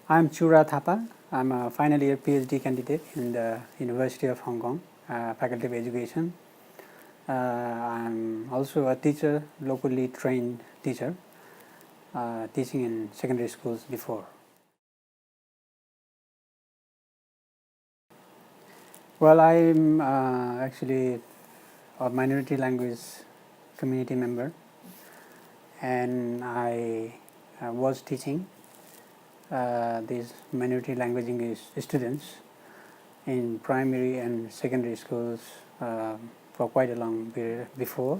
I'm Chura Thapa. I'm a final year PhD candidate in the University of Hong Kong, Faculty of Education. I'm also a teacher, locally trained teacher, teaching in secondary schools before. Well, I'm actually a minority language community member, and I was teaching these minority language English students in primary and secondary schools for quite a long period before.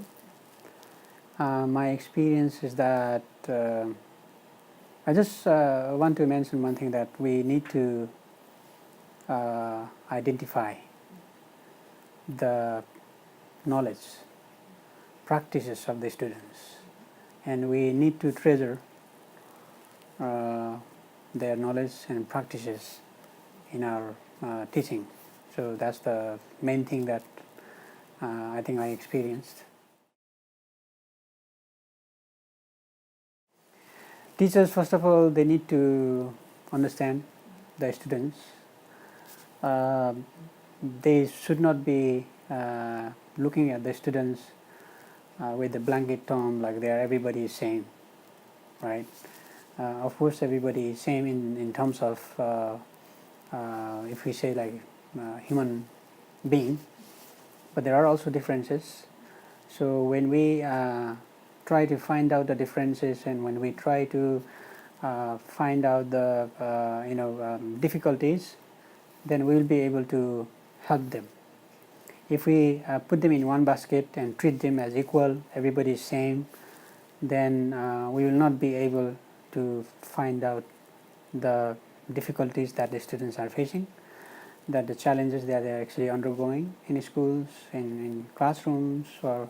My experience is that I just want to mention one thing, that we need to identify the knowledge, practices of the students, and we need to treasure their knowledge and practices in our teaching. So that's the main thing that I think I experienced. Teachers, first of all, they need to understand the students. They should not be looking at the students with a blanket term like everybody is same, right? Of course, everybody is same in terms of if we say like human being, but there are also differences. So when we try to find out the differences, and when we try to find out the difficulties, then we will be able to help them. If we put them in one basket and treat them as equal, everybody is same, then we will not be able to find out the difficulties that the students are facing, that the challenges that they are actually undergoing in schools, in classrooms, or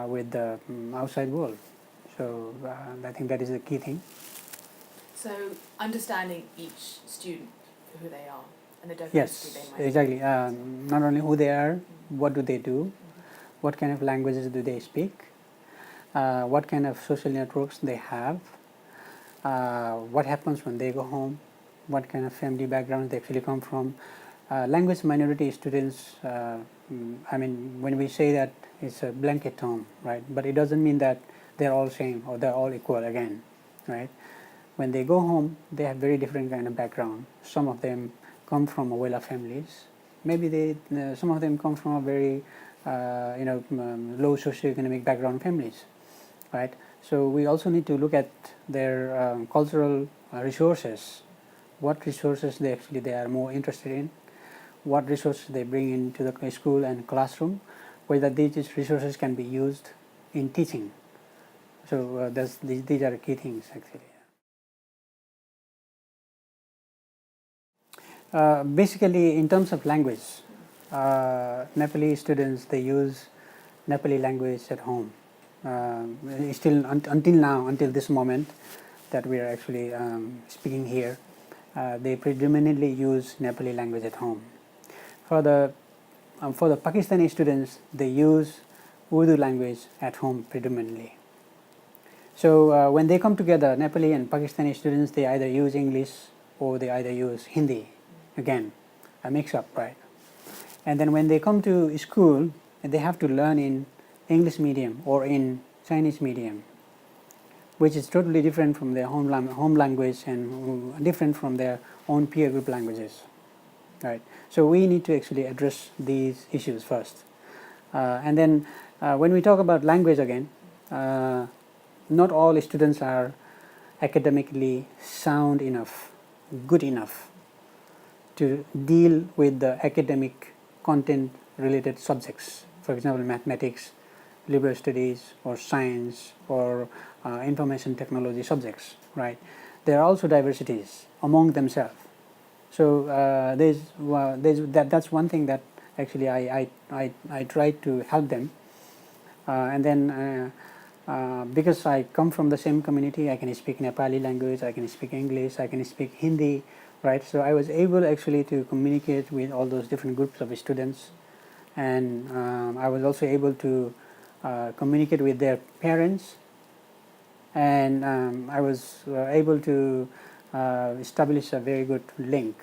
with the outside world. So I think that is the key thing. So understanding each student, who they are, and the diversity Yes, they might exactly. Not only who they are, what do they do, what kind of languages do they speak, what kind of social networks they have, what happens when they go home, what kind of family backgrounds they actually come from. Language minority students, I mean, when we say that, it's a blanket term, right? But it doesn't mean that they're all same or they're all equal again, right? When they go home, they have very different kind of background. Some of them come from well-off families. Maybe some of them come from a very low socioeconomic background families, right? So we also need to look at their cultural resources. What resources they are more interested in, what resources they bring into the school and classroom, whether these resources can be used in teaching. So these are key things actually. Basically, in terms of language, Nepali students, they use Nepali language at home. Still until now, until this moment that we are actually speaking here, they predominantly use Nepali language at home. For the Pakistani students, they use Urdu language at home predominantly. So when they come together, Nepali and Pakistani students, they either use English or they either use Hindi. Again, a mix-up, right? And then when they come to school, they have to learn in English medium or in Chinese medium, which is totally different from their home language and different from their own peer group languages, right? So we need to actually address these issues first. And then when we talk about language again, not all students are academically sound enough, good enough to deal with the academic content related subjects. For example, mathematics, liberal studies, or science, or information technology subjects, right? There are also diversities among themselves. So that's one thing that actually I try to help them. And then because I come from the same community, I can speak Nepali language, I can speak English, I can speak Hindi, right? So I was able actually to communicate with all those different groups of students, and I was also able to communicate with their parents, and I was able to establish a very good link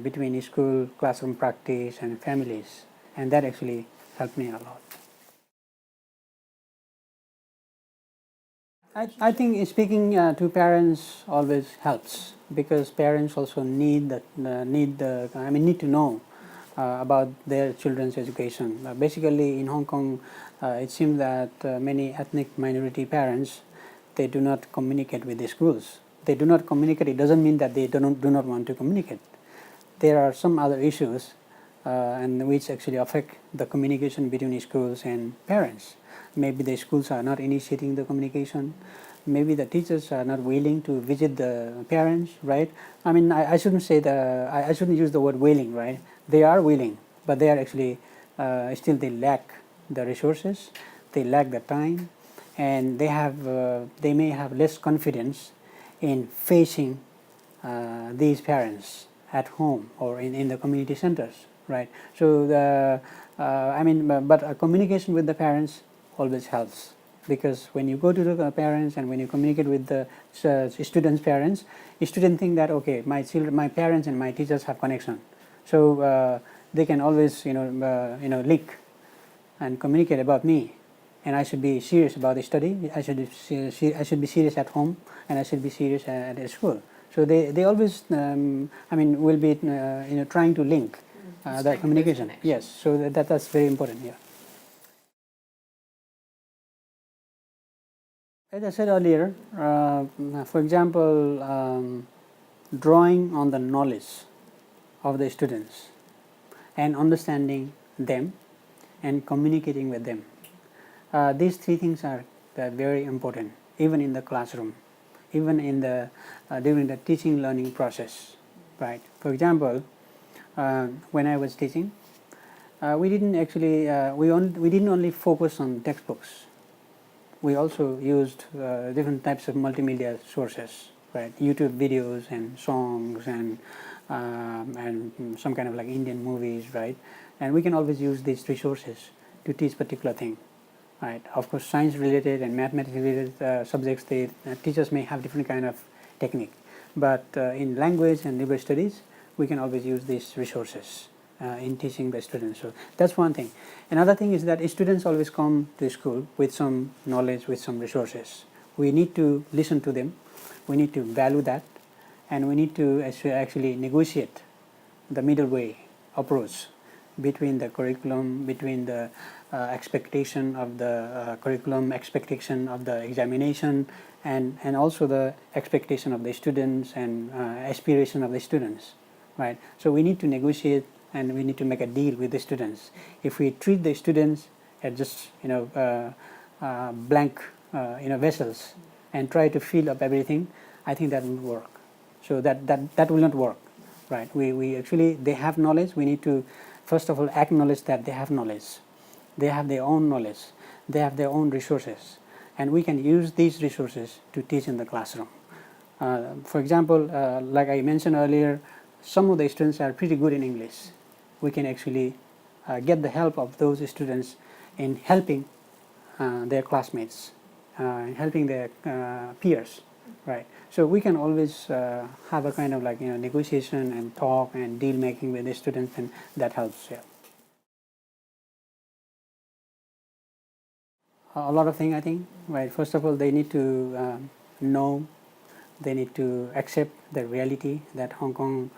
between school, classroom practice, and families, and that actually helped me a lot. I think speaking to parents always helps, because parents also need need to know about their children's education. Basically, in Hong Kong, it seems that many ethnic minority parents, they do not communicate with the schools. They do not communicate. It doesn't mean that they do not want to communicate. There are some other issues and which actually affect the communication between schools and parents. Maybe the schools are not initiating the communication. Maybe the teachers are not willing to visit the parents, right? I mean, I shouldn't say I shouldn't use the word willing, right? They are willing, but they are actually still they lack the resources, they lack the time, and they may have less confidence in facing these parents at home or in the community centers, right? So but communication with the parents always helps, because when you go to the parents and when you communicate with the students' parents, students think that okay, my parents and my teachers have connection, so they can always link and communicate about me, and I should be serious about the study. I should be serious at home, and I should be serious at school. So they always will be trying to link that communication. Yes, so that's very important here. As I said earlier, for example, drawing on the knowledge of the students and understanding them and communicating with them. These three things are very important, even in the classroom, even in the during the teaching learning process, right? For example, when I was teaching, we didn't actually we didn't only focus on textbooks. We also used different types of multimedia sources, right? YouTube videos and songs and some kind of like Indian movies, right? And we can always use these resources to teach particular thing, right? Of course, science related and mathematics related subjects, teachers may have different kind of technique, but in language and liberal studies, we can always use these resources in teaching the students. So that's one thing. Another thing is that students always come to school with some knowledge, with some resources. We need to listen to them, we need to value that, and we need to actually negotiate the middle way approach between the curriculum, between the expectation of the curriculum, expectation of the examination, and also the expectation of the students and aspiration of the students, right? So we need to negotiate and we need to make a deal with the students. If we treat the students as just blank vessels and try to fill up everything, I think that won't work. So that will not work, right? We actually, they have knowledge. We need to first of all acknowledge that they have knowledge. They have their own knowledge. They have their own resources, and we can use these resources to teach in the classroom. For example, like I mentioned earlier, some of the students are pretty good in English. We can actually get the help of those students in helping their classmates, helping their peers, right? So we can always have a kind of like negotiation and talk and deal making with the students, and that helps. Yeah. A lot of things, I think, right? First of all, they need to know, they need to accept the reality that Hong Kong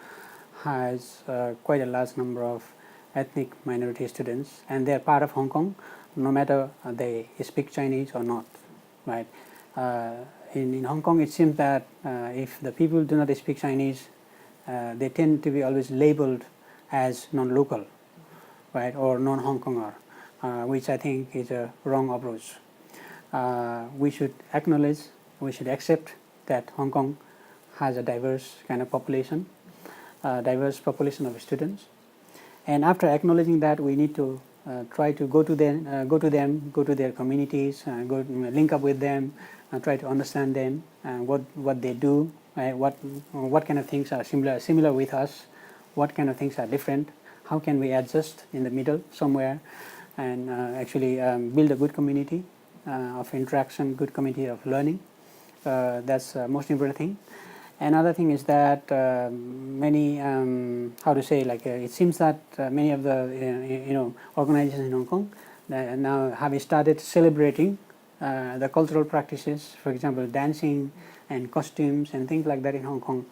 has quite a large number of ethnic minority students, and they are part of Hong Kong, no matter they speak Chinese or not, right? In Hong Kong, it seems that if the people do not speak Chinese, they tend to be always labeled as non-local, right, or non-Hong Konger, which I think is a wrong approach. We should acknowledge, we should accept that Hong Kong has a diverse kind of population, diverse population of students, and after acknowledging that, we need to try to go to their communities, link up with them, try to understand them, what they do, what kind of things are similar with us, what kind of things are different, how can we adjust in the middle somewhere, and actually build a good community of interaction, good community of learning. That's the most important thing. Another thing is that many, how to say, like it seems that many of the organizations in Hong Kong now have started celebrating the cultural practices, for example, dancing and costumes and things like that in Hong Kong.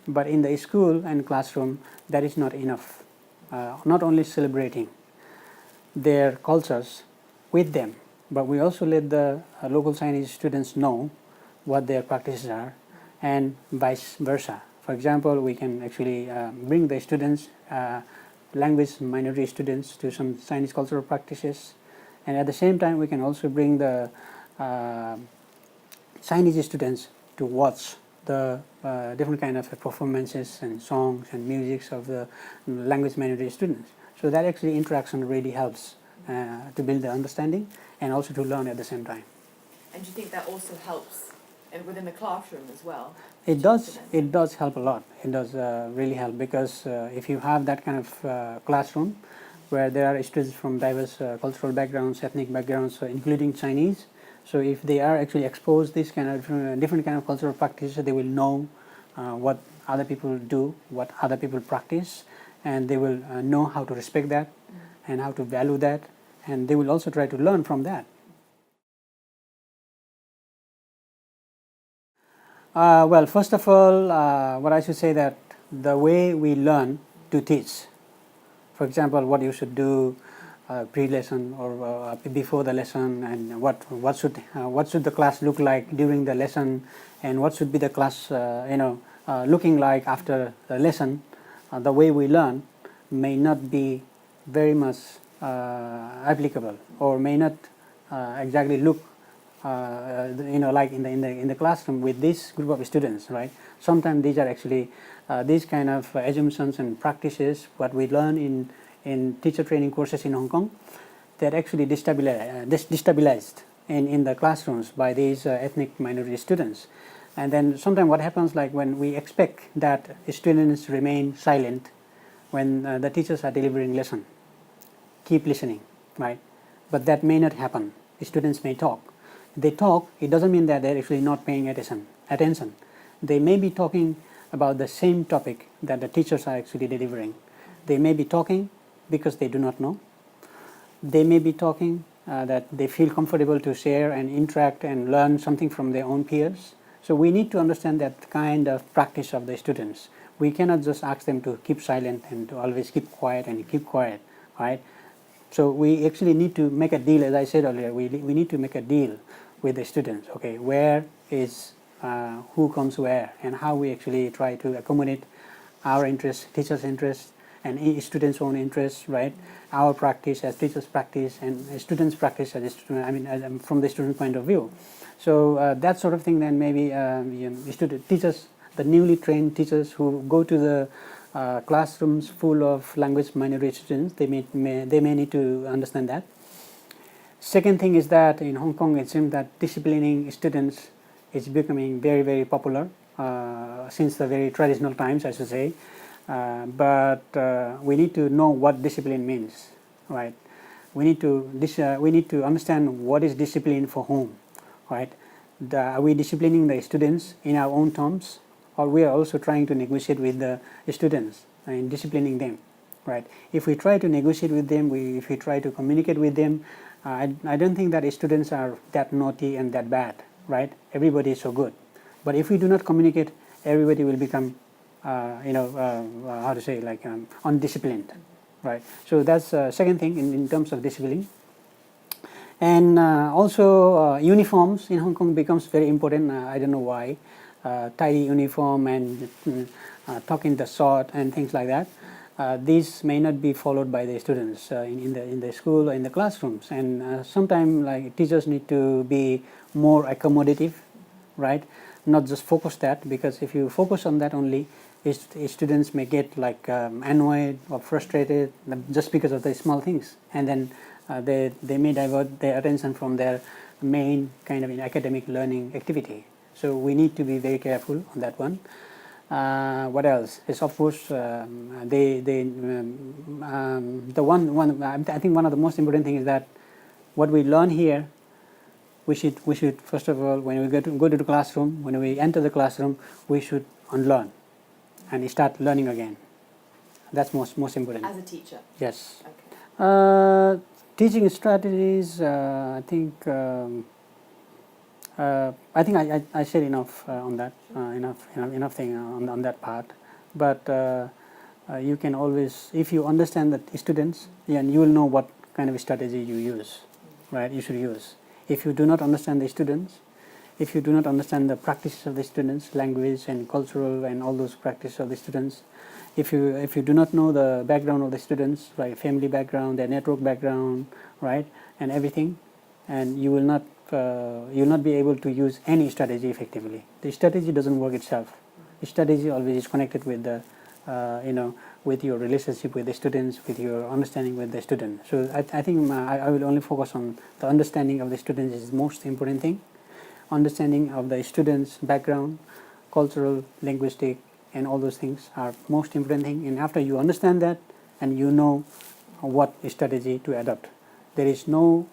But in the school and classroom, that is not enough. Not only celebrating their cultures with them, but we also let the local Chinese students know what their practices are, and vice versa. For example, we can actually bring the students, language minority students, to some Chinese cultural practices, and at the same time we can also bring the Chinese students to watch the different kind of performances and songs and musics of the language minority students. So that actually interaction really helps to build the understanding and also to learn at the same time. And do you think that also helps within the classroom as well? It does. It does help a lot. It does really help, because if you have that kind of classroom where there are students from diverse cultural backgrounds, ethnic backgrounds, including Chinese, so if they are actually exposed this kind of different kind of cultural practices, they will know what other people do, what other people practice, and they will know how to respect that and how to value that, and they will also try to learn from that. Well, first of all, what I should say that the way we learn to teach, for example, what you should do pre-lesson or before the lesson, and what should the class look like during the lesson, and what should be the class looking like after the lesson. The way we learn may not be very much applicable, or may not exactly look like in the classroom with this group of students, right? Sometimes these are actually these kind of assumptions and practices what we learn in teacher training courses in Hong Kong, they're actually destabilized in the classrooms by these ethnic minority students. And then sometimes what happens, like when we expect that students remain silent when the teachers are delivering lesson, keep listening, right? But that may not happen. Students may talk. They talk, it doesn't mean that they're actually not paying attention. They may be talking about the same topic that the teachers are actually delivering. They may be talking because they do not know. They may be talking that they feel comfortable to share and interact and learn something from their own peers. So we need to understand that kind of practice of the students. We cannot just ask them to keep silent and to always keep quiet, right? So we actually need to make a deal, as I said earlier, we need to make a deal with the students. Okay, where is, who comes where, and how we actually try to accommodate our interests, teachers' interests, and students' own interests, right? Our practice as teachers' practice, and students' practice as a student, from the student point of view. So that sort of thing, then maybe teachers, the newly trained teachers who go to the classrooms full of language minority students, they may need to understand that. Second thing is that in Hong Kong, it seems that disciplining students is becoming very, very popular since the very traditional times, I should say. But we need to know what discipline means, right? We need to understand what is discipline for whom, right? Are we disciplining the students in our own terms, or we are also trying to negotiate with the students and disciplining them, right? If we try to negotiate with them, if we try to communicate with them, I don't think that students are that naughty and that bad, right? Everybody is so good. But if we do not communicate, everybody will become, how to say, like undisciplined, right? So that's second thing in terms of discipline. And also uniforms in Hong Kong becomes very important. I don't know why. Tidy uniform and talking the short and things like that. These may not be followed by the students in the school or in the classrooms, and sometimes like teachers need to be more accommodative, right? Not just focus that, because if you focus on that only, students may get like annoyed or frustrated just because of the small things, and then they may divert their attention from their main kind of academic learning activity. So we need to be very careful on that one. What else is, of course, I think one of the most important things is that what we learn here, we should first of all, when we go to the classroom, when we enter the classroom, we should unlearn and start learning again. That's most important. As a teacher? Yes. Okay. Teaching strategies, I think I said enough on that, enough thing on that part. But you can always, if you understand the students, then you will know what kind of strategy you use, right? You should use. If you do not understand the students, if you do not understand the practices of the students, language and cultural and all those practices of the students, if you do not know the background of the students, like family background, their network background, right, and everything, and you will not be able to use any strategy effectively. The strategy doesn't work itself. The strategy always is connected with the with your relationship with the students, with your understanding with the student. So I think I will only focus on the understanding of the students is the most important thing. Understanding of the students' background, cultural, linguistic, and all those things are most important thing. And after you understand that, and you know what strategy to adopt, there is no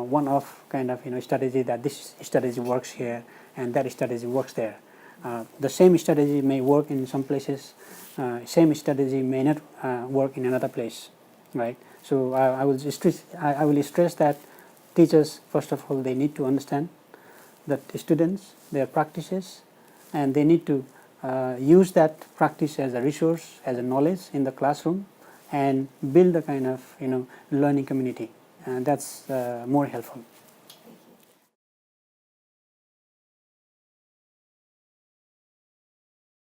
one-off kind of strategy that this strategy works here and that strategy works there. The same strategy may work in some places, same strategy may not work in another place, right? So I will stress that teachers, first of all, they need to understand the students, their practices, and they need to use that practice as a resource, as a knowledge in the classroom, and build a kind of learning community, and that's more helpful.